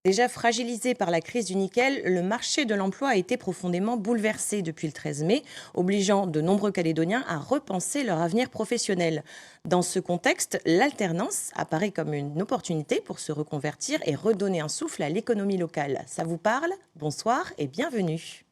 Déjà fragilisé par la crise du nickel, le marché de l'emploi a été profondément bouleversé depuis le 13 mai, obligeant de nombreux Calédoniens à repenser leur avenir professionnel. Dans ce contexte, l'alternance apparaît comme une opportunité pour se reconvertir et redonner un souffle à l'économie locale. Ça vous parle? Bonsoir et bienvenue.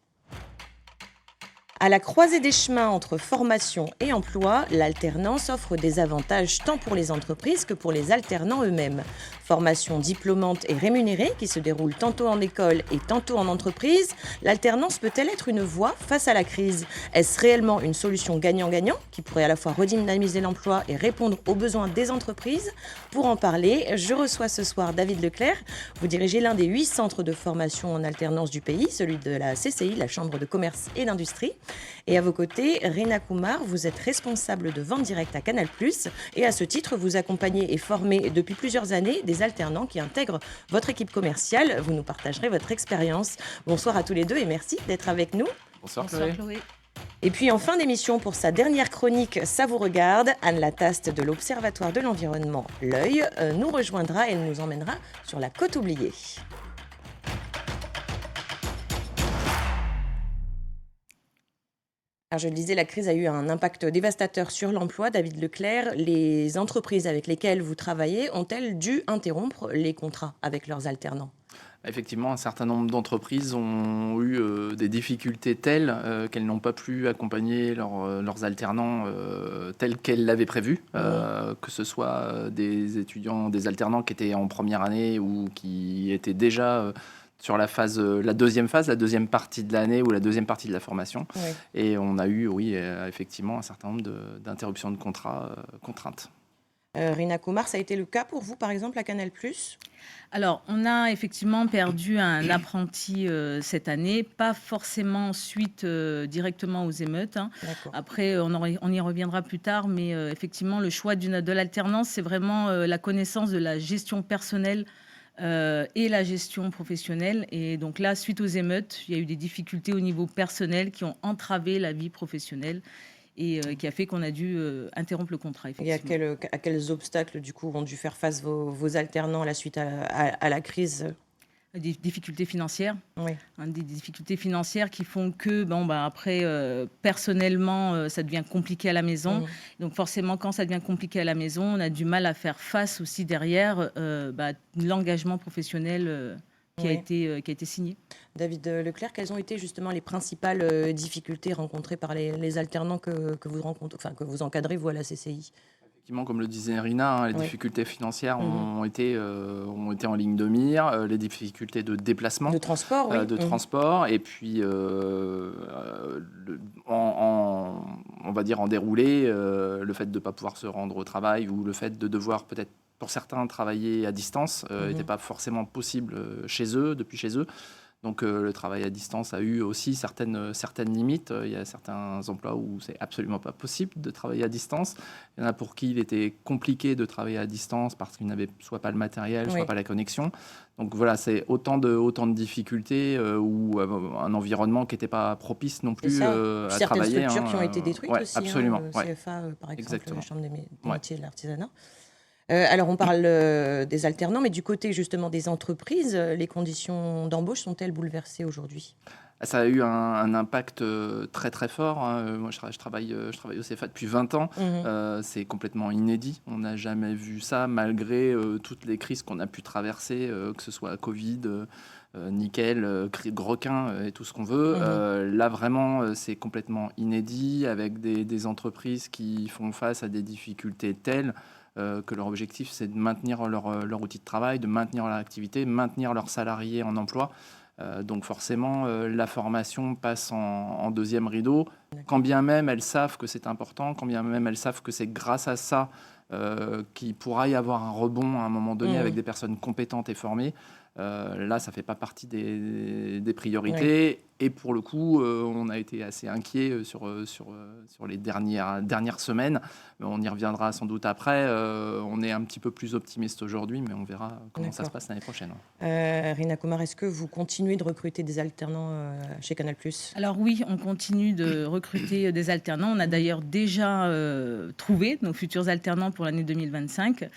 À la croisée des chemins entre formation et emploi, l'alternance offre des avantages tant pour les entreprises que pour les alternants eux-mêmes. Formation diplômante et rémunérée qui se déroule tantôt en école et tantôt en entreprise, l'alternance peut-elle être une voie face à la crise? Est-ce réellement une solution gagnant-gagnant qui pourrait à la fois redynamiser l'emploi et répondre aux besoins des entreprises? Pour en parler, je reçois ce soir David Leclerc. Vous dirigez l'un des 8 centres de formation en alternance du pays, celui de la CCI, la Chambre de commerce et d'industrie. Et à vos côtés, Rina Koumar, vous êtes responsable de vente directe à Canal+. Et à ce titre, vous accompagnez et formez depuis plusieurs années des alternants qui intègrent votre équipe commerciale. Vous nous partagerez votre expérience. Bonsoir à tous les deux et merci d'être avec nous. Bonsoir Chloé. Et puis en fin d'émission, pour sa dernière chronique Ça vous regarde, Anne Lataste de l'Observatoire de l'environnement L'Œil nous rejoindra et nous emmènera sur la côte oubliée. Alors je le disais, la crise a eu un impact dévastateur sur l'emploi. David Leclerc, les entreprises avec lesquelles vous travaillez ont-elles dû interrompre les contrats avec leurs alternants? Effectivement, un certain nombre d'entreprises ont eu des difficultés telles qu'elles n'ont pas pu accompagner leurs alternants tels qu'elles l'avaient prévu, que ce soit des étudiants, des alternants qui étaient en première année ou qui étaient déjà sur la phase, la deuxième partie de l'année ou la deuxième partie de la formation. Oui. Et on a eu, oui, effectivement, un certain nombre d'interruptions de contrats contraintes. Rina Koumar, ça a été le cas pour vous, par exemple, à Canal+? Alors, on a effectivement perdu un apprenti cette année, pas forcément suite directement aux émeutes. D'accord. Après, on y reviendra plus tard, mais effectivement, le choix de l'alternance, c'est vraiment la connaissance de la gestion personnelle et la gestion professionnelle. Et donc là, suite aux émeutes, il y a eu des difficultés au niveau personnel qui ont entravé la vie professionnelle et qui a fait qu'on a dû interrompre le contrat. Et à quels obstacles, du coup, ont dû faire face vos alternants à la suite à la crise? Des difficultés financières. Oui. Des difficultés financières qui font que, après, personnellement, ça devient compliqué à la maison. Donc forcément, quand ça devient compliqué à la maison, on a du mal à faire face aussi derrière l'engagement professionnel qui a été signé. David Leclerc, quelles ont été justement les principales difficultés rencontrées par les alternants que vous rencontrez, enfin, que vous encadrez, vous, à la CCI? Effectivement, comme le disait Rina, les difficultés financières ont été en ligne de mire, les difficultés de déplacement, de transport, oui. de transport, et puis on va dire en déroulé, le fait de ne pas pouvoir se rendre au travail ou le fait de devoir peut-être pour certains travailler à distance n'était pas forcément possible depuis chez eux. Donc le travail à distance a eu aussi certaines limites. Il y a certains emplois où c'est absolument pas possible de travailler à distance. Il y en a pour qui il était compliqué de travailler à distance parce qu'ils n'avaient soit pas le matériel, soit pas la connexion. Donc voilà, c'est autant de difficultés ou un environnement qui n'était pas propice non plus à travailler. Certaines structures qui ont été détruites aussi. Absolument. CFA, par exemple, Exactement. la Chambre des métiers et de l'artisanat. Alors, on parle des alternants, mais du côté justement des entreprises, les conditions d'embauche sont-elles bouleversées aujourd'hui? Ça a eu un impact très très fort. Moi, je travaille au CFA depuis 20 ans. C'est complètement inédit. On n'a jamais vu ça malgré toutes les crises qu'on a pu traverser, que ce soit Covid, nickel, requin et tout ce qu'on veut. Là, vraiment, c'est complètement inédit avec des entreprises qui font face à des difficultés telles que leur objectif, c'est de maintenir leur outil de travail, de maintenir leur activité, maintenir leurs salariés en emploi. Donc forcément, la formation passe en deuxième rideau, quand bien même elles savent que c'est important, quand bien même elles savent que c'est grâce à ça qu'il pourra y avoir un rebond à un moment donné avec des personnes compétentes et formées. Là, ça ne fait pas partie des priorités. Et pour le coup, on a été assez inquiets sur les dernières semaines. On y reviendra sans doute après. On est un petit peu plus optimiste aujourd'hui, mais on verra comment ça se passe l'année prochaine. Rina Kumar, est-ce que vous continuez de recruter des alternants chez Canal+? Alors oui, on continue de recruter des alternants. On a d'ailleurs déjà trouvé nos futurs alternants pour l'année 2025.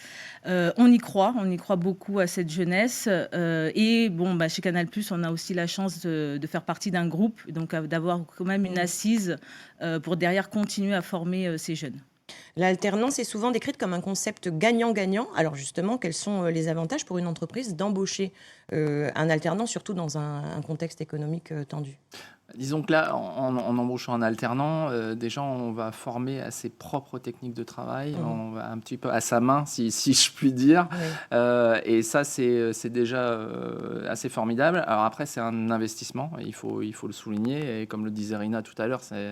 On y croit beaucoup à cette jeunesse. Et chez Canal+, on a aussi la chance de faire partie d'un groupe, donc d'avoir quand même une assise pour derrière continuer à former ces jeunes. L'alternance est souvent décrite comme un concept gagnant-gagnant. Alors justement, quels sont les avantages pour une entreprise d'embaucher un alternant, surtout dans un contexte économique tendu? Disons que là, en embauchant un alternant, déjà, on va former à ses propres techniques de travail, on va un petit peu à sa main, si je puis dire. Oui. Et ça, c'est déjà assez formidable. Alors après, c'est un investissement, il faut le souligner. Et comme le disait Rina tout à l'heure, c'est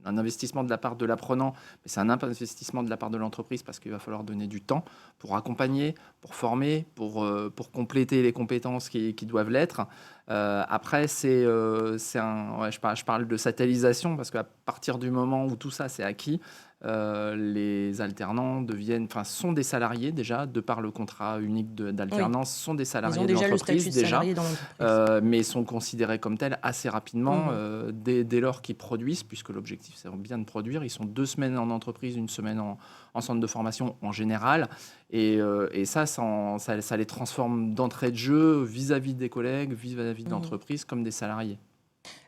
un investissement de la part de l'apprenant, mais c'est un investissement de la part de l'entreprise parce qu'il va falloir donner du temps pour accompagner, pour former, pour compléter les compétences qui doivent l'être. Après, je parle de satellisation parce qu'à partir du moment où tout ça c'est acquis, les alternants sont des salariés déjà, de par le contrat unique d'alternance, sont des salariés de l'entreprise le statut de salarié dans l'entreprise. mais sont considérés comme tels assez rapidement dès lors qu'ils produisent, puisque l'objectif c'est bien de produire. Ils sont 2 semaines en entreprise, 1 semaine en centre de formation en général, et ça les transforme d'entrée de jeu vis-à-vis des collègues, vis-à-vis de l'entreprise comme des salariés.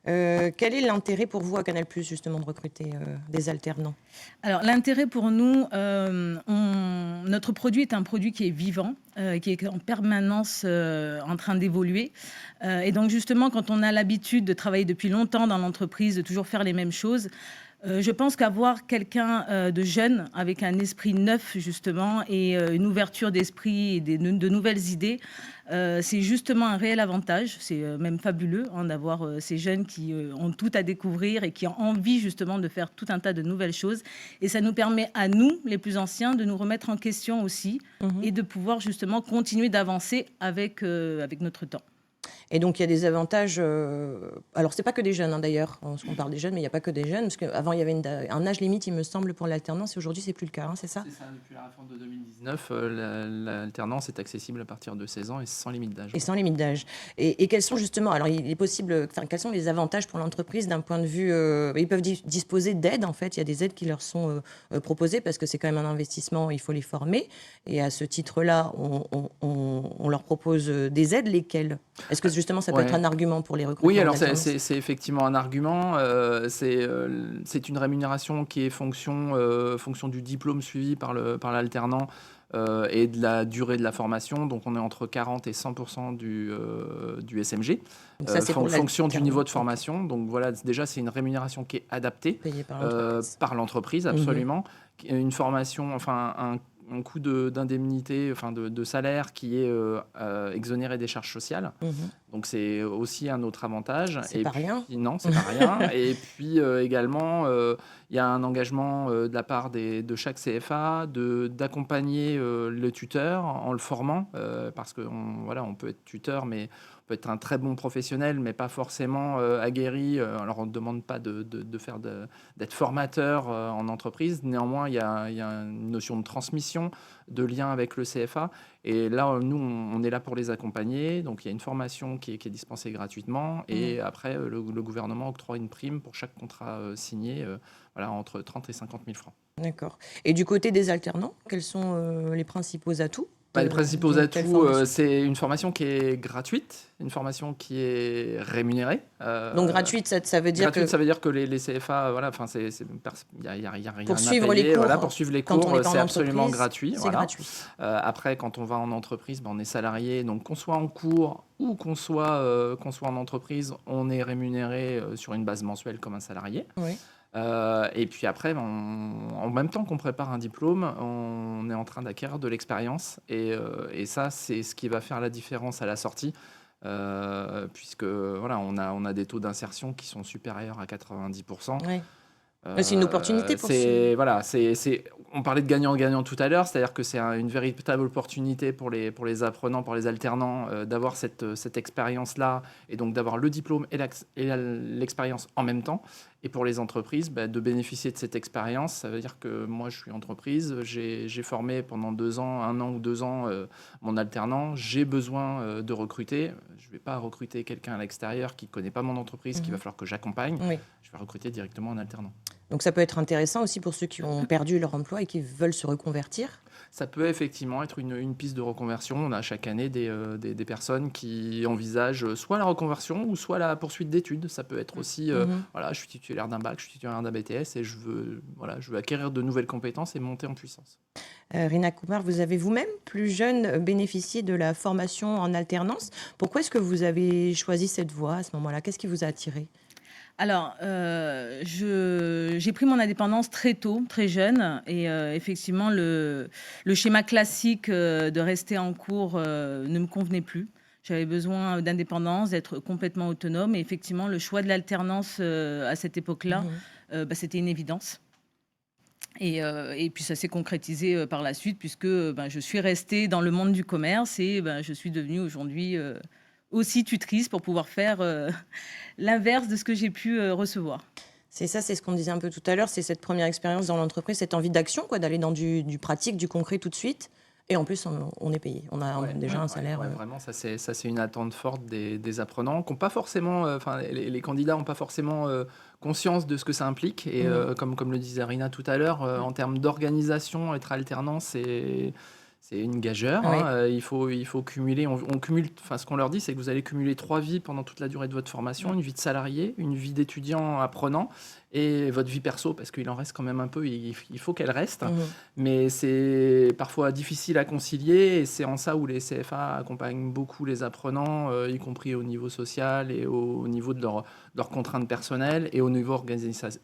Quel est l'intérêt pour vous à Canal+, justement, de recruter des alternants? Alors l'intérêt pour nous, notre produit est un produit qui est vivant, qui est en permanence en train d'évoluer. Et donc justement, quand on a l'habitude de travailler depuis longtemps dans l'entreprise, de toujours faire les mêmes choses, je pense qu'avoir quelqu'un de jeune, avec un esprit neuf justement, et une ouverture d'esprit et de nouvelles idées, c'est justement un réel avantage. C'est même fabuleux d'avoir ces jeunes qui ont tout à découvrir et qui ont envie justement de faire tout un tas de nouvelles choses. Et ça nous permet à nous, les plus anciens, de nous remettre en question aussi et de pouvoir justement continuer d'avancer avec notre temps. Et donc, il y a des avantages. Alors, c'est pas que des jeunes, d'ailleurs. On parle des jeunes, mais il n'y a pas que des jeunes. Parce qu'avant, il y avait un âge limite, il me semble, pour l'alternance. Et aujourd'hui, c'est plus le cas, c'est ça? C'est ça, depuis la réforme de 2019, l'alternance est accessible à partir de 16 ans et sans limite d'âge. Et sans limite d'âge. Et quels sont justement, alors il est possible, quels sont les avantages pour l'entreprise d'un point de vue, ils peuvent disposer d'aides, en fait, il y a des aides qui leur sont proposées parce que c'est quand même un investissement, il faut les former. Et à ce titre-là, on leur propose des aides, lesquelles? Est-ce que justement ça peut être un argument pour les recrutements? Oui, alors c'est effectivement un argument. C'est une rémunération qui est fonction du diplôme suivi par l'alternant et de la durée de la formation. Donc on est entre 40 et 100% du SMG, fonction du niveau de formation. Donc voilà, déjà c'est une rémunération qui est adaptée payée par l'entreprise, absolument. Une formation, un coût d'indemnité, de salaire qui est exonéré des charges sociales. Donc c'est aussi un autre avantage. C'est pas rien. Non, c'est pas rien. Et puis également, il y a un engagement de la part de chaque CFA d'accompagner le tuteur en le formant, parce que on peut être tuteur, mais on peut être un très bon professionnel, mais pas forcément aguerri. Alors on ne demande pas d'être formateur en entreprise. Néanmoins, il y a une notion de transmission, de lien avec le CFA. Et là, nous, on est là pour les accompagner. Donc, il y a une formation qui est dispensée gratuitement. Et après, le gouvernement octroie une prime pour chaque contrat signé, entre 30 et 50 000 francs. D'accord. Et du côté des alternants, quels sont les principaux atouts? Les principaux atouts, c'est une formation qui est gratuite, une formation qui est rémunérée. Donc gratuite, ça veut dire ça veut dire que les CFA, il n'y a rien pour à suivre payer. les cours, pour suivre les cours, c'est absolument gratuit. C'est gratuit. Après, quand on va en entreprise, on est salarié. Donc qu'on soit en cours ou qu'on soit en entreprise, on est rémunéré sur une base mensuelle comme un salarié. Oui. Et puis après, en même temps qu'on prépare un diplôme, on est en train d'acquérir de l'expérience. Et ça, c'est ce qui va faire la différence à la sortie. Puisque on a des taux d'insertion qui sont supérieurs à 90%. Oui. C'est une opportunité pour on parlait de gagnant-gagnant tout à l'heure, c'est-à-dire que c'est une véritable opportunité pour les apprenants, pour les alternants, d'avoir cette expérience-là, et donc d'avoir le diplôme et l'expérience en même temps. Et pour les entreprises, de bénéficier de cette expérience. Ça veut dire que moi, je suis entreprise, j'ai formé pendant 2 ans, 1 an ou 2 ans, mon alternant. J'ai besoin de recruter. Je ne vais pas recruter quelqu'un à l'extérieur qui ne connaît pas mon entreprise, qu'il va falloir que j'accompagne. Oui. Je vais recruter directement un alternant. Donc ça peut être intéressant aussi pour ceux qui ont perdu leur emploi et qui veulent se reconvertir. Ça peut effectivement être une piste de reconversion. On a chaque année des personnes qui envisagent soit la reconversion ou soit la poursuite d'études. Ça peut être aussi, voilà, je suis titulaire d'un bac, je suis titulaire d'un BTS et je veux acquérir de nouvelles compétences et monter en puissance. Rina Kumar, vous avez vous-même, plus jeune, bénéficié de la formation en alternance. Pourquoi est-ce que vous avez choisi cette voie à ce moment-là? Qu'est-ce qui vous a attiré? Alors, j'ai pris mon indépendance très tôt, très jeune, et effectivement, le schéma classique de rester en cours ne me convenait plus. J'avais besoin d'indépendance, d'être complètement autonome, et effectivement, le choix de l'alternance à cette époque-là, c'était une évidence. Et puis ça s'est concrétisé par la suite, puisque je suis restée dans le monde du commerce et je suis devenue aujourd'hui aussi tutrice pour pouvoir faire l'inverse de ce que j'ai pu recevoir. C'est ça, c'est ce qu'on disait un peu tout à l'heure, c'est cette première expérience dans l'entreprise, cette envie d'action, d'aller dans du pratique, du concret tout de suite. Et en plus, on est payé. On a déjà un salaire. Vraiment, ça c'est une attente forte des apprenants qui n'ont pas forcément, les candidats n'ont pas forcément conscience de ce que ça implique. Et comme le disait Rina tout à l'heure, en termes d'organisation, être alternant, c'est une gageure. Il faut cumuler. On cumule. Ce qu'on leur dit, c'est que vous allez cumuler 3 vies pendant toute la durée de votre formation, une vie de salarié, une vie d'étudiant apprenant et votre vie perso, parce qu'il en reste quand même un peu. Il faut qu'elle reste, mais c'est parfois difficile à concilier. Et c'est en ça où les CFA accompagnent beaucoup les apprenants, y compris au niveau social et au niveau de leurs contraintes personnelles et au niveau organisationnel.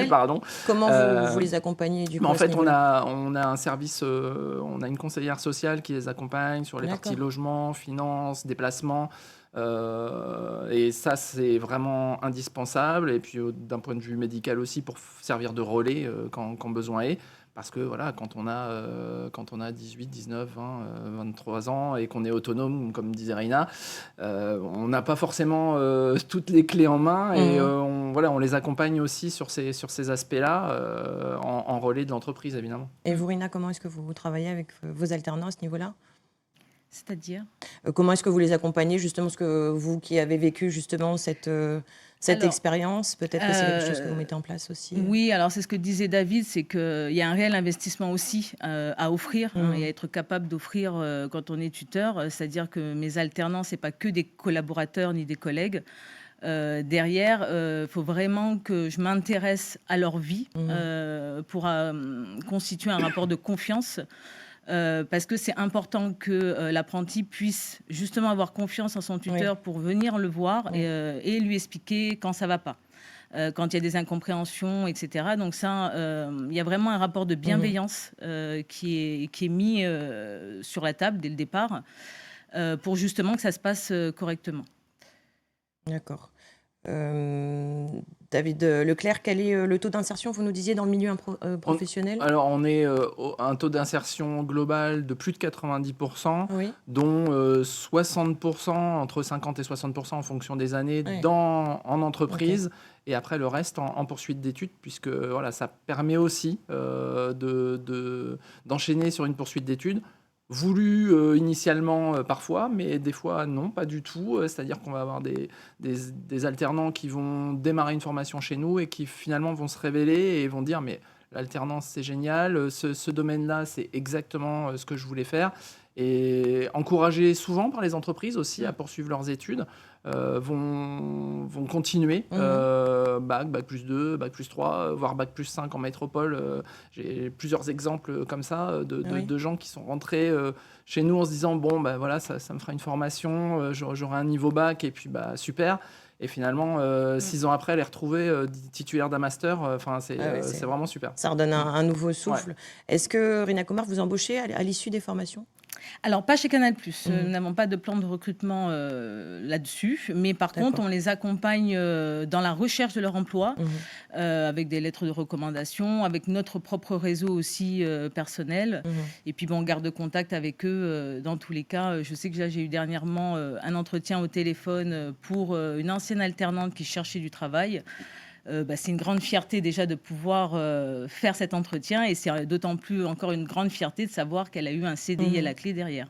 Pardon. Comment vous les accompagnez du coup? En fait, on a un service, on a une conseillère sociale qui les accompagne sur les parties logement, finances, déplacements. Et ça, c'est vraiment indispensable. Et puis, d'un point de vue médical aussi, pour servir de relais quand besoin est. Parce que voilà, quand on a 18, 19, 20, 23 ans et qu'on est autonome, comme disait Rina, on n'a pas forcément toutes les clés en main. Et on les accompagne aussi sur ces aspects-là, en relais de l'entreprise, évidemment. Et vous, Rina, comment est-ce que vous travaillez avec vos alternants à ce niveau-là? C'est-à-dire comment est-ce que vous les accompagnez, justement, parce que vous qui avez vécu justement cette expérience, peut-être que c'est quelque chose que vous mettez en place aussi. Oui, alors c'est ce que disait David, c'est qu'il y a un réel investissement aussi à offrir et à être capable d'offrir quand on est tuteur. C'est-à-dire que mes alternants, ce n'est pas que des collaborateurs ni des collègues. Derrière, faut vraiment que je m'intéresse à leur vie pour constituer un rapport de confiance. Parce que c'est important que l'apprenti puisse justement avoir confiance en son tuteur pour venir le voir et lui expliquer quand ça ne va pas, quand il y a des incompréhensions, etc. Donc ça, il y a vraiment un rapport de bienveillance qui est mis sur la table dès le départ pour justement que ça se passe correctement. D'accord. David Leclerc, quel est le taux d'insertion, vous nous disiez, dans le milieu professionnel? Alors, on est un taux d'insertion global de plus de 90%, dont 60%, entre 50 et 60% en fonction des années, en entreprise, et après le reste en poursuite d'études, puisque ça permet aussi d'enchaîner sur une poursuite d'études. Voulu initialement parfois, mais des fois non, pas du tout. C'est-à-dire qu'on va avoir des alternants qui vont démarrer une formation chez nous et qui finalement vont se révéler et vont dire mais l'alternance c'est génial, ce domaine-là c'est exactement ce que je voulais faire. Et encouragés souvent par les entreprises aussi à poursuivre leurs études, vont continuer, bac plus 2, bac plus 3, voire bac plus 5 en métropole. J'ai plusieurs exemples comme ça de gens qui sont rentrés chez nous en se disant bon, ça me fera une formation, j'aurai un niveau bac et puis super. Et finalement, 6 ans après, les retrouver titulaires d'un master, c'est vraiment super. Ça redonne un nouveau souffle. Est-ce que, Rina Kumar, vous embauchez à l'issue des formations? Alors, pas chez Canal+, nous Mmh. n'avons pas de plan de recrutement, là-dessus, mais par contre, D'accord. on les accompagne, dans la recherche de leur emploi, Mmh. avec des lettres de recommandation, avec notre propre réseau aussi, personnel Mmh. et puis bon, on garde contact avec eux, dans tous les cas. Je sais que là, j'ai eu dernièrement, un entretien au téléphone, pour, une ancienne alternante qui cherchait du travail. C'est une grande fierté déjà de pouvoir, faire cet entretien et c'est, d'autant plus encore une grande fierté de savoir qu'elle a eu un CDI à Mmh. la clé derrière.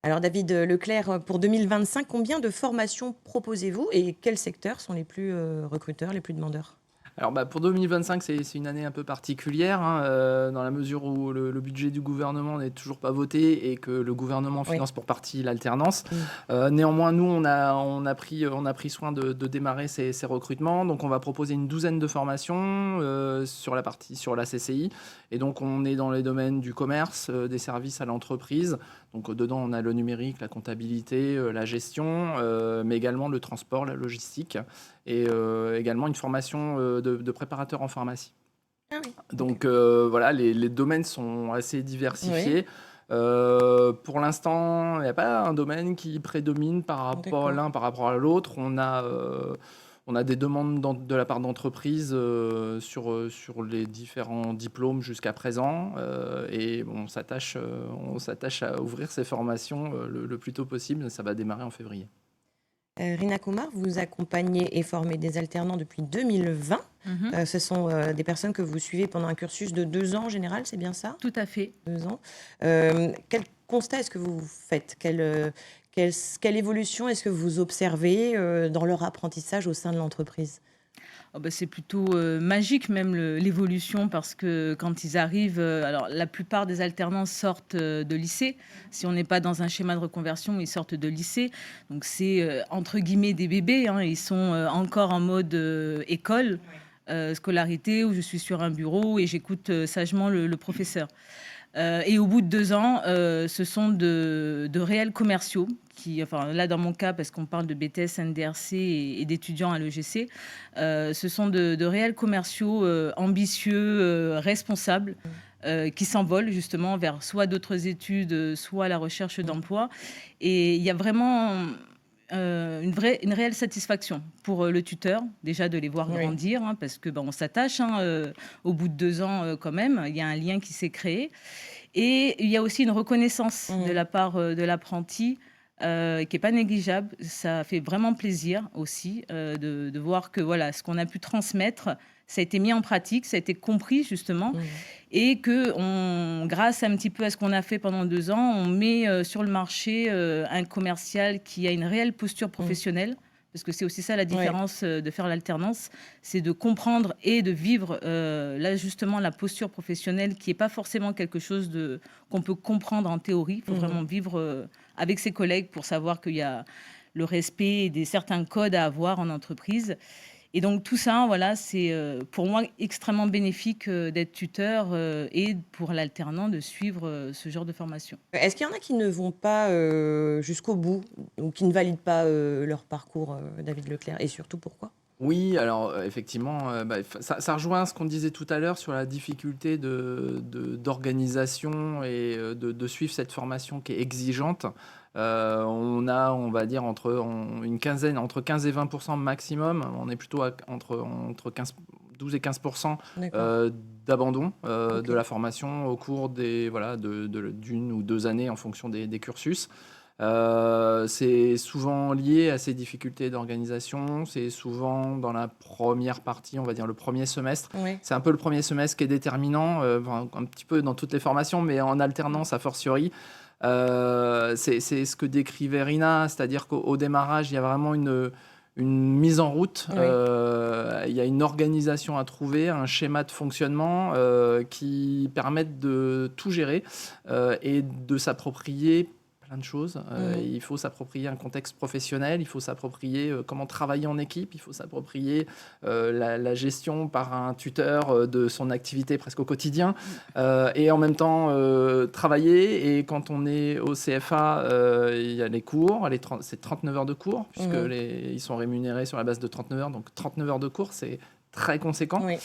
Alors David, Leclerc, pour 2025, combien de formations proposez-vous et quels secteurs sont les plus, recruteurs, les plus demandeurs? Alors pour 2025, c'est une année un peu particulière, hein, dans la mesure où le budget du gouvernement n'est toujours pas voté et que le gouvernement Oui. finance pour partie l'alternance. Mmh. Néanmoins, nous, on a pris soin de démarrer ces recrutements. Donc on va proposer une douzaine de formations sur la CCI. Et donc on est dans les domaines du commerce, des services à l'entreprise. Donc dedans, on a le numérique, la comptabilité, la gestion, mais également le transport, la logistique et également une formation de préparateur en pharmacie. Ah oui, OK. Donc voilà, les domaines sont assez Oui, diversifiés. Pour l'instant, il n'y a pas un domaine qui prédomine d'accord. l'un par rapport à l'autre. On a des demandes de la part d'entreprises sur les différents diplômes jusqu'à présent. Et bon, on s'attache à ouvrir ces formations le plus tôt possible. Ça va démarrer en février. Rina Kumar, vous accompagnez et formez des alternants depuis 2020. Mmh. Ce sont, des personnes que vous suivez pendant un cursus de 2 ans en général, c'est bien ça? Tout à fait. 2 ans. Quel constat est-ce que vous faites? Quelle évolution est-ce que vous observez, dans leur apprentissage au sein de l'entreprise? C'est plutôt, magique même l'évolution parce que quand ils arrivent, alors la plupart des alternants sortent, de lycée. Si on n'est pas dans un schéma de reconversion, ils sortent de lycée. Donc c'est, entre guillemets «des bébés», hein. Ils sont, encore en mode, école, scolarité où je suis sur un bureau et j'écoute, sagement le professeur. Et au bout de 2 ans, ce sont de réels commerciaux qui enfin là dans mon cas parce qu'on parle de BTS, NDRC et d'étudiants à l'EGC, ce sont de réels commerciaux, ambitieux, responsables, qui s'envolent justement vers soit d'autres études, soit la recherche Mmh. d'emploi et il y a vraiment, une réelle satisfaction pour, le tuteur, déjà de les voir Oui. grandir, hein, parce que, on s'attache, hein, au bout de 2 ans, quand même, il y a un lien qui s'est créé et il y a aussi une reconnaissance de Mmh. la part, de l'apprenti, qui est pas négligeable. Ça fait vraiment plaisir aussi, de voir que voilà, ce qu'on a pu transmettre, ça a été mis en pratique, ça a été compris justement Mmh. et que on grâce un petit peu à ce qu'on a fait pendant 2 ans, on met, sur le marché, un commercial qui a une réelle posture Mmh. professionnelle. Parce que c'est aussi ça la Oui. différence, de faire l'alternance, c'est de comprendre et de vivre, là justement la posture professionnelle qui est pas forcément quelque chose qu'on peut comprendre en théorie. Il faut Mmh. vraiment vivre, avec ses collègues pour savoir qu'il y a le respect et des certains codes à avoir en entreprise et donc tout ça, voilà, c'est, pour moi extrêmement bénéfique, d'être tuteur, et pour l'alternant de suivre, ce genre de formation. Est-ce qu'il y en a qui ne vont pas, jusqu'au bout ou qui ne valident pas, leur parcours, David Leclerc et surtout pourquoi? Oui, alors effectivement, ça rejoint ce qu'on disait tout à l'heure sur la difficulté d'organisation et de suivre cette formation qui est exigeante. On va dire une quinzaine, entre 15 et 20% maximum. On est plutôt entre 12 et 15% D'accord. d'abandon de OK. la formation au cours d'une ou deux années en fonction des cursus. C'est souvent lié à ces difficultés d'organisation. C'est souvent dans la première partie, on va dire le premier semestre. Oui. C'est un peu le premier semestre qui est déterminant, un petit peu dans toutes les formations, mais en alternance a fortiori. C'est ce que décrivait Rina, c'est-à-dire qu'au démarrage, il y a vraiment une mise en route. Oui. Il y a une organisation à trouver, un schéma de fonctionnement qui permettent de tout gérer et de s'approprier plein de choses. Mmh. Il faut s'approprier un contexte professionnel, il faut s'approprier comment travailler en équipe, il faut s'approprier la gestion par un tuteur de son activité presque au quotidien et en même temps travailler. Et quand on est au CFA, il y a les cours, c'est 39 heures de cours puisque Mmh. ils sont rémunérés sur la base de 39 heures. Donc 39 heures de cours, c'est très conséquent. Oui.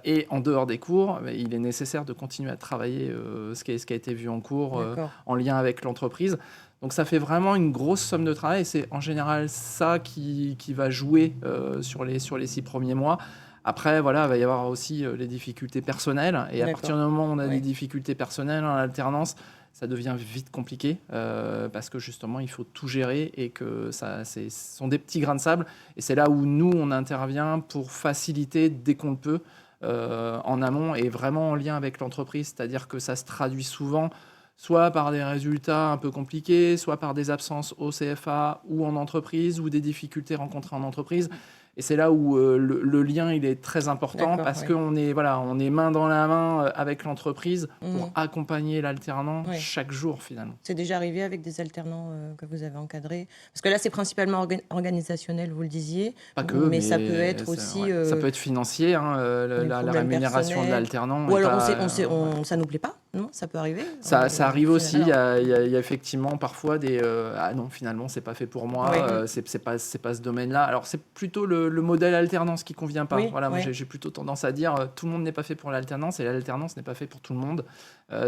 Et en dehors des cours, il est nécessaire de continuer à travailler ce qui a été vu en cours en lien avec l'entreprise. Donc ça fait vraiment une grosse somme de travail et c'est en général ça qui va jouer sur les 6 premiers mois. Après, voilà, il va y avoir aussi les difficultés personnelles. Et à partir du moment où on a des difficultés personnelles en alternance, ça devient vite compliqué parce que justement, il faut tout gérer et que ce sont des petits grains de sable. Et c'est là où nous, on intervient pour faciliter dès qu'on le peut en amont et vraiment en lien avec l'entreprise. C'est-à-dire que ça se traduit souvent soit par des résultats un peu compliqués, soit par des absences au CFA ou en entreprise ou des difficultés rencontrées en entreprise. Et c'est là où le lien il est très important parce qu'on est, on est main dans la main avec l'entreprise pour accompagner l'alternant chaque jour finalement. C'est déjà arrivé avec des alternants que vous avez encadrés? Parce que là, c'est principalement organisationnel, vous le disiez. Pas que, mais ça peut être aussi... Ça peut être financier, la rémunération de l'alternant. Ou alors, ça ne nous plaît pas, non? Ça peut arriver? Ça arrive aussi. Il y a effectivement parfois des... ah non, finalement, c'est pas fait pour moi. C'est pas ce domaine-là. Alors, c'est plutôt le modèle alternance qui convient pas. Moi, j'ai plutôt tendance à dire tout le monde n'est pas fait pour l'alternance et l'alternance n'est pas fait pour tout le monde.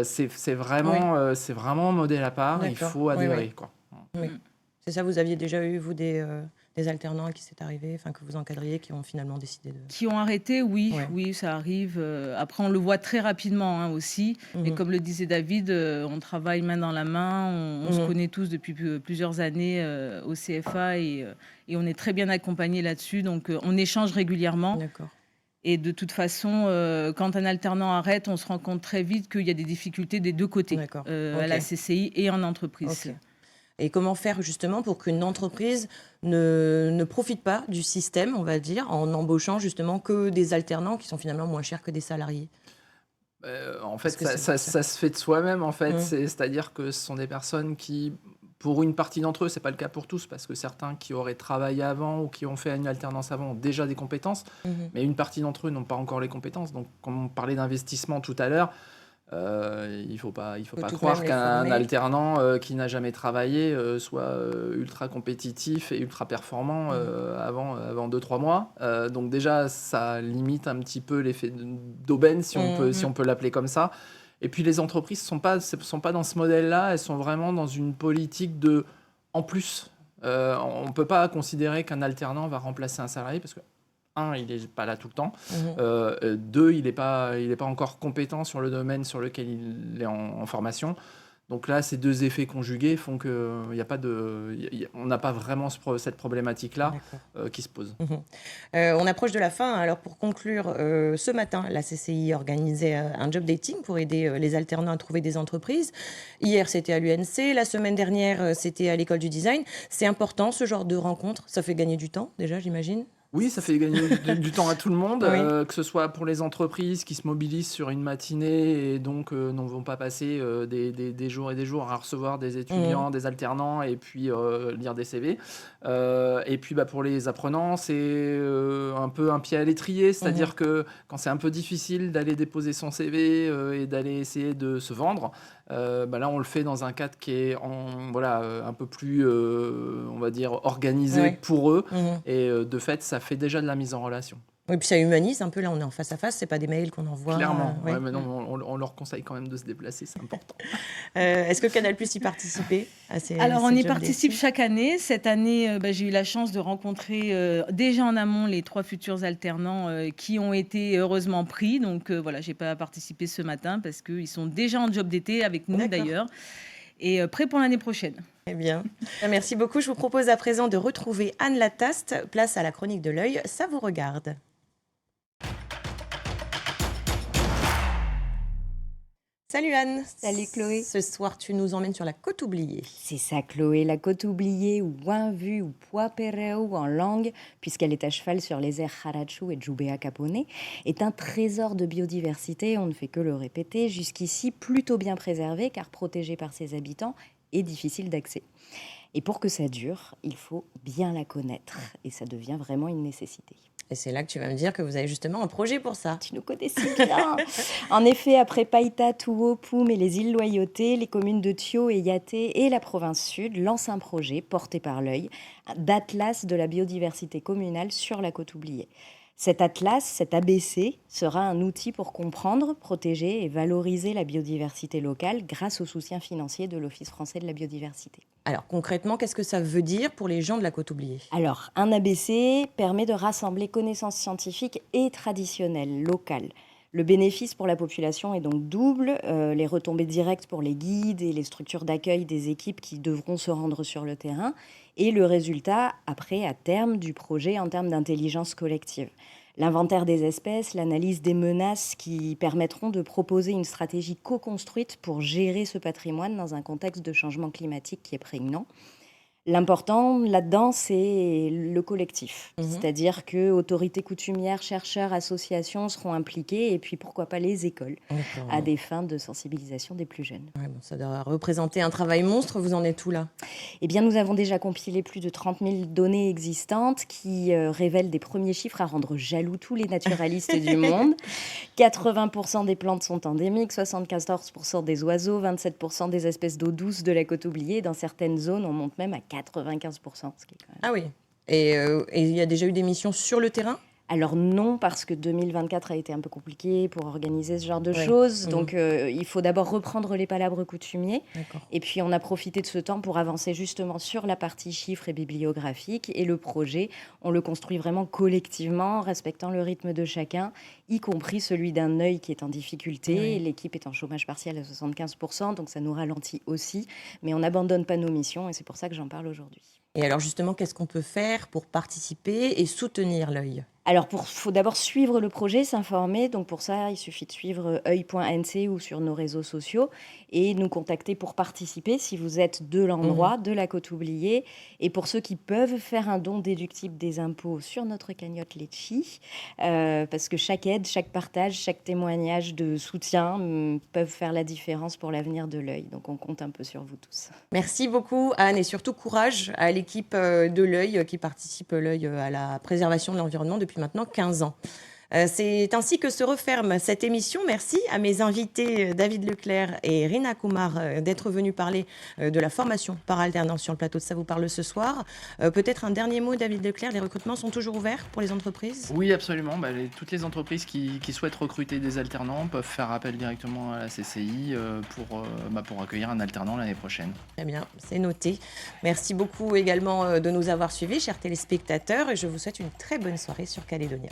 C'est vraiment un modèle à part. Il faut adhérer. Quoi. Oui. C'est ça, vous aviez déjà eu, vous, des alternants qui s'est arrivé, que vous encadriez, qui ont finalement décidé de... Qui ont arrêté, oui, ça arrive. Après, on le voit très rapidement aussi. Et comme le disait David, on travaille main dans la main, on se connaît tous depuis plusieurs années au CFA et on est très bien accompagnés là-dessus. Donc, on échange régulièrement. D'accord. Et de toute façon, quand un alternant arrête, on se rend compte très vite qu'il y a des difficultés des deux côtés, à la CCI et en entreprise. Okay. Et comment faire justement pour qu'une entreprise ne profite pas du système, on va dire, en embauchant justement que des alternants qui sont finalement moins chers que des salariés? En fait, ça se fait de soi-même. En fait, c'est-à-dire que ce sont des personnes qui, pour une partie d'entre eux, c'est pas le cas pour tous, parce que certains qui auraient travaillé avant ou qui ont fait une alternance avant ont déjà des compétences, mais une partie d'entre eux n'ont pas encore les compétences. Donc, comme on parlait d'investissement tout à l'heure, il faut pas croire qu'un alternant qui n'a jamais travaillé soit ultra compétitif et ultra performant avant 2-3 mois. Donc déjà, ça limite un petit peu l'effet d'aubaine, si on peut l'appeler comme ça. Et puis les entreprises sont pas dans ce modèle-là, elles sont vraiment dans une politique de en plus. On peut pas considérer qu'un alternant va remplacer un salarié parce que il n'est pas là tout le temps. 2, il n'est pas encore compétent sur le domaine sur lequel il est en formation. Donc là, ces deux effets conjugués font qu'on n'a pas vraiment cette problématique-là qui se pose. On approche de la fin. Alors pour conclure, ce matin, la CCI organisait un job dating pour aider les alternants à trouver des entreprises. Hier, c'était à l'UNC. La semaine dernière, c'était à l'École du Design. C'est important, ce genre de rencontre. Ça fait gagner du temps, déjà, j'imagine. Oui, ça fait gagner du temps à tout le monde, que ce soit pour les entreprises qui se mobilisent sur une matinée et donc ne vont pas passer des jours et des jours à recevoir des étudiants, des alternants et puis lire des CV. Et puis pour les apprenants, c'est un peu un pied à l'étrier, c'est-à-dire que quand c'est un peu difficile d'aller déposer son CV et d'aller essayer de se vendre, là on le fait dans un cadre qui est un peu plus on va dire organisé pour eux et de fait ça fait déjà de la mise en relation. Oui, puis ça humanise un peu, là on est en face à face, c'est pas des mails qu'on envoie. Clairement, mais non, on leur conseille quand même de se déplacer, c'est important. Est-ce que Canal+ y participait Alors on y participe chaque année. Cette année, j'ai eu la chance de rencontrer déjà en amont les 3 futurs alternants qui ont été heureusement pris. Donc j'ai pas participé ce matin parce qu'ils sont déjà en job d'été avec nous d'ailleurs et prêts pour l'année prochaine. Très bien. Merci beaucoup. Je vous propose à présent de retrouver Anne Lataste. Place à la chronique de l'œil. Ça vous regarde. Salut Anne. Salut Chloé. Ce soir, tu nous emmènes sur la côte oubliée. C'est ça Chloé, la côte oubliée ou Wainvu ou Puapereu en langue, puisqu'elle est à cheval sur les airs Harachu et Jubea Capone, est un trésor de biodiversité, on ne fait que le répéter, jusqu'ici plutôt bien préservé car protégé par ses habitants et difficile d'accès. Et pour que ça dure, il faut bien la connaître et ça devient vraiment une nécessité. Et c'est là que tu vas me dire que vous avez justement un projet pour ça. Tu nous connais si bien. En effet, après Païta, Tuo, Poum et les îles Loyauté, les communes de Thio et Yaté et la province sud lancent un projet porté par l'œil d'atlas de la biodiversité communale sur la côte oubliée. Cet atlas, cet ABC, sera un outil pour comprendre, protéger et valoriser la biodiversité locale grâce au soutien financier de l'Office français de la biodiversité. Alors concrètement, qu'est-ce que ça veut dire pour les gens de la côte oubliée? Alors, un ABC permet de rassembler connaissances scientifiques et traditionnelles, locales. Le bénéfice pour la population est donc double, les retombées directes pour les guides et les structures d'accueil des équipes qui devront se rendre sur le terrain, et le résultat, après, à terme, du projet en termes d'intelligence collective. L'inventaire des espèces, l'analyse des menaces qui permettront de proposer une stratégie co-construite pour gérer ce patrimoine dans un contexte de changement climatique qui est prégnant. L'important là-dedans, c'est le collectif. C'est-à-dire que autorités coutumières, chercheurs, associations seront impliqués et puis pourquoi pas les écoles à des fins de sensibilisation des plus jeunes. Ouais, bon, ça doit représenter un travail monstre. Vous en êtes où là? Eh bien, nous avons déjà compilé plus de 30 000 données existantes qui révèlent des premiers chiffres à rendre jaloux tous les naturalistes du monde. 80% des plantes sont endémiques, 74% des oiseaux, 27% des espèces d'eau douce de la côte oubliée. Dans certaines zones, on monte même à 95%. Ce qui est quand même... Ah oui. Et il y a déjà eu des missions sur le terrain? Alors non, parce que 2024 a été un peu compliqué pour organiser ce genre de Ouais. choses. Donc il faut d'abord reprendre les palabres coutumiers. D'accord. Et puis on a profité de ce temps pour avancer justement sur la partie chiffres et bibliographique. Et le projet, on le construit vraiment collectivement, respectant le rythme de chacun, y compris celui d'un œil qui est en difficulté. Oui. L'équipe est en chômage partiel à 75%, donc ça nous ralentit aussi. Mais on n'abandonne pas nos missions et c'est pour ça que j'en parle aujourd'hui. Et alors justement, qu'est-ce qu'on peut faire pour participer et soutenir l'œil? Alors, il faut d'abord suivre le projet, s'informer. Donc, pour ça, il suffit de suivre oeil.nc ou sur nos réseaux sociaux et nous contacter pour participer si vous êtes de l'endroit, de la côte oubliée. Et pour ceux qui peuvent faire un don déductible des impôts sur notre cagnotte Litchi, parce que chaque aide, chaque partage, chaque témoignage de soutien peuvent faire la différence pour l'avenir de l'œil. Donc, on compte un peu sur vous tous. Merci beaucoup Anne et surtout courage à l'équipe de l'œil qui participe l'œil à la préservation de l'environnement depuis maintenant 15 ans. C'est ainsi que se referme cette émission. Merci à mes invités David Leclerc et Rina Kumar d'être venus parler de la formation par alternance sur le plateau de Ça vous parle ce soir. Peut-être un dernier mot, David Leclerc, les recrutements sont toujours ouverts pour les entreprises? Oui, absolument. Toutes les entreprises qui souhaitent recruter des alternants peuvent faire appel directement à la CCI pour accueillir un alternant l'année prochaine. Très bien, c'est noté. Merci beaucoup également de nous avoir suivis, chers téléspectateurs, et je vous souhaite une très bonne soirée sur Calédonia.